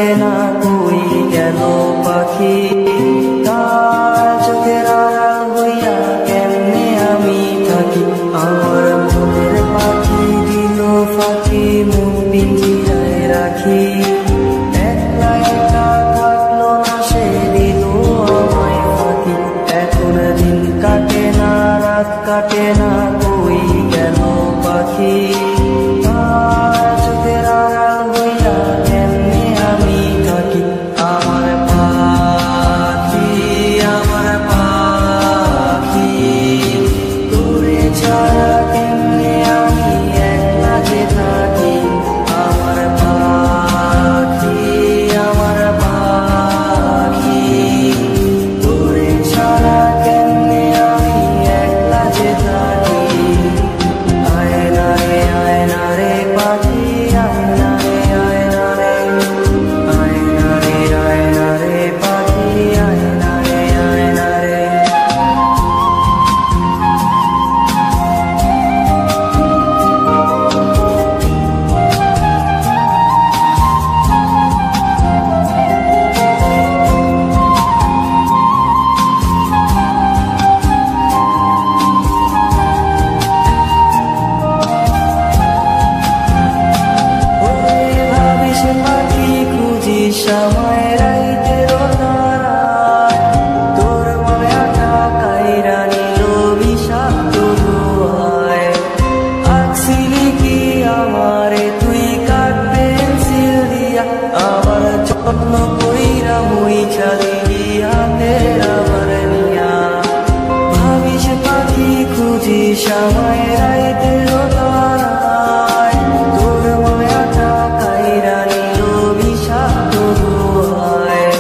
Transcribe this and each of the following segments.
কাটে না কই গেল পাখি তার চোখের আড়াল হইয়া কেমনে আমি থাকি আমার মনের পাখি দিল ফাঁকি মুখ পিঞ্জিরায় রাখি একলা একা থাকলো না সে দিল আমায় ফাঁকি এখন দিন কাটে না রাত কাটে না কই গেল পাখি তার চোখের আড়াল হইয়া কেমনে আমি থাকি আমার পাখি তোরে ছাড়া কেমনে আমি একলা যে থাকি আমার পাখি তোরে ছাড়া কেমনে আমি একলা যে থাকি আয়না রে পাখি আয়না রে পাখি আয়না রে সময় রাইতের তারায় তোর মায়াটা কাইরা নিল বিষাক্ত ধোঁয়ায় আঁকছিলি কি আমারে তুই কাঠ পেন্সিল দিয়া আমার যত্ন কইরা মুইছা দিলি হাতের আমার নিয়া ভাবিস পাখি খুঁজি সময় রাইতের তারায় তোর মায়াটা কাইরা নিল বিষাক্ত ধোঁয়ায়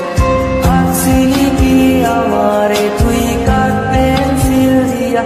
আঁকছিলি কি আমারে তুই কাঠ পেন্সিল দিয়া